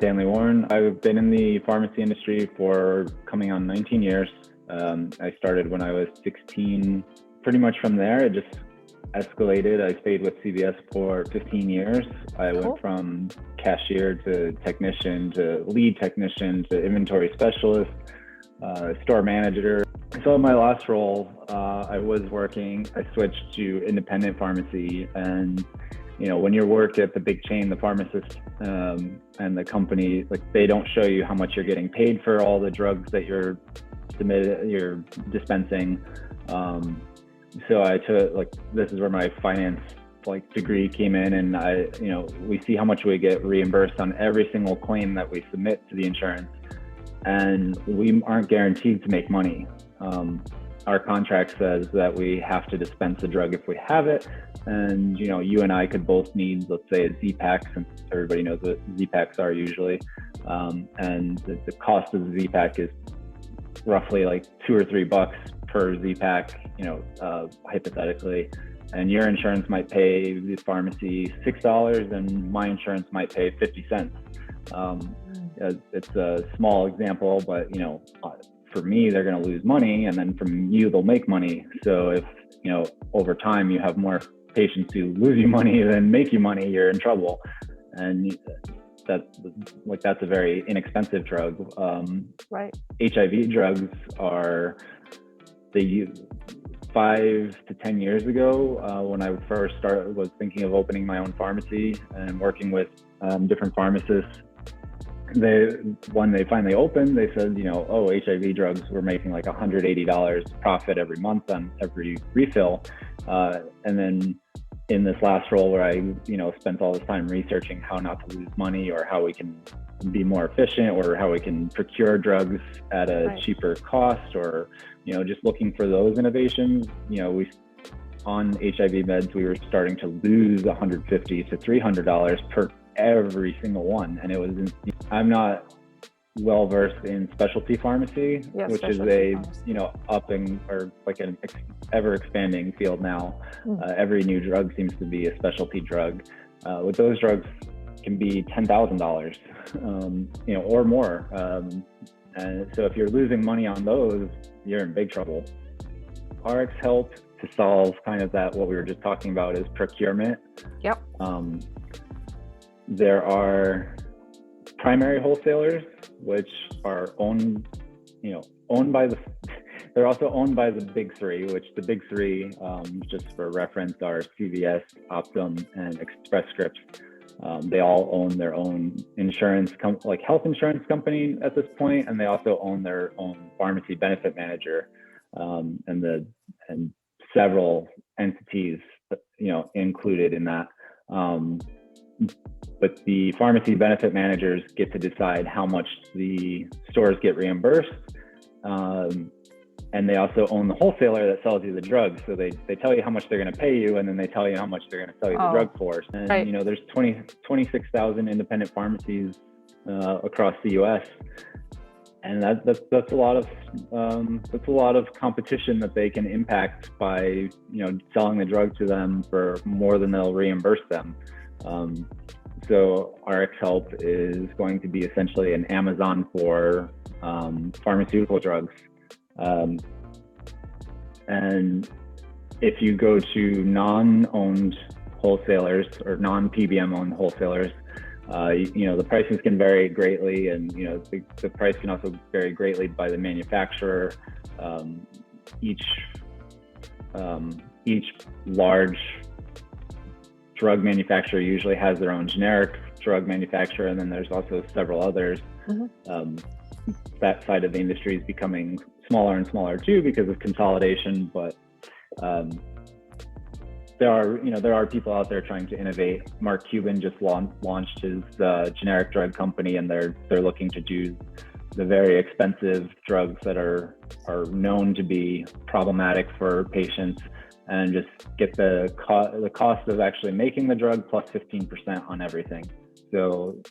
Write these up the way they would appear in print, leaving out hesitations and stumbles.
Stanley. I've been in the pharmacy industry for coming on 19 years. I started when I was 16. Pretty much from there, it just escalated. I stayed with CVS for 15 years. I went from cashier to technician to lead technician to inventory specialist, store manager. So in my last role, I switched to independent pharmacy. And when you work at the big chain, the pharmacist and the company, they don't show you how much you're getting paid for all the drugs that you're dispensing. So I took this is where my finance degree came in, and we see how much we get reimbursed on every single claim that we submit to the insurance, and we aren't guaranteed to make money. Our contract says that we have to dispense the drug if we have it, and you and I could both need, let's say, a Z-Pack, since everybody knows what Z-Packs are usually, and the cost of the Z-Pack is roughly $2 or $3 per Z-Pack, hypothetically, and your insurance might pay the pharmacy $6 and my insurance might pay 50 cents. It's a small example, but for me, they're going to lose money, and then from you, they'll make money. So if, over time you have more patients who lose you money than make you money, you're in trouble. And that's a very inexpensive drug. Right. HIV drugs they use 5 to 10 years ago, when I first was thinking of opening my own pharmacy and working with different pharmacists. When they finally opened, they said, HIV drugs were making $180 profit every month on every refill. And then in this last role where I, spent all this time researching how not to lose money, or how we can be more efficient, or how we can procure drugs at a cheaper cost, or, just looking for those innovations. On HIV meds, we were starting to lose $150 to $300 per every single one. And I'm not well versed in specialty pharmacy, which is an ever expanding field now. Every new drug seems to be a specialty drug. With those drugs can be $10,000, or more. And so if you're losing money on those, you're in big trouble. Rx.Help, to solve kind of what we were just talking about, is procurement. Yep. There are primary wholesalers, which are owned by they're also owned by the big three, which the big three, just for reference, are CVS, Optum, and Express Scripts. They all own their own insurance, health insurance company at this point, and they also own their own pharmacy benefit manager, and several entities, included in that. But the pharmacy benefit managers get to decide how much the stores get reimbursed. And they also own the wholesaler that sells you the drugs. So they tell you how much they're going to pay you, and then they tell you how much they're going to sell you the drug for. And, there's 26,000 independent pharmacies across the U.S. And that's a lot of competition that they can impact by, selling the drug to them for more than they'll reimburse them. So Rx.Help is going to be essentially an Amazon for pharmaceutical drugs. And if you go to non-owned wholesalers or non-PBM owned wholesalers, the prices can vary greatly, and the price can also vary greatly by the manufacturer. Each large drug manufacturer usually has their own generic drug manufacturer, and then there's also several others. That side of the industry is becoming smaller and smaller too because of consolidation, but there are people out there trying to innovate. Mark Cuban just launched his generic drug company, and they're looking to do the very expensive drugs that are known to be problematic for patients, and just get the cost of actually making the drug plus 15% on everything. So,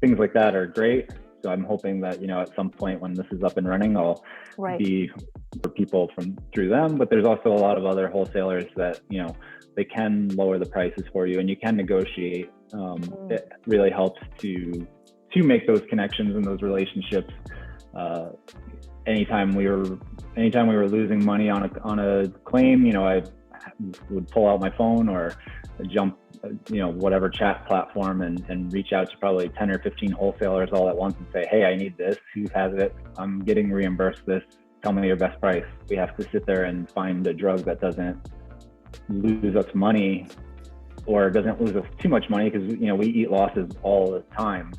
things like that are great. So I'm hoping that, at some point when this is up and running, I'll be for people through them. But there's also a lot of other wholesalers that, they can lower the prices for you, and you can negotiate. It really helps to to make those connections and those relationships. Anytime we were losing money on a claim, I would pull out my phone or jump, whatever chat platform and reach out to probably 10 or 15 wholesalers all at once and say, hey, I need this. Who has it? I'm getting reimbursed this. Tell me your best price. We have to sit there and find a drug that doesn't lose us money or doesn't lose us too much money, because we eat losses all the time.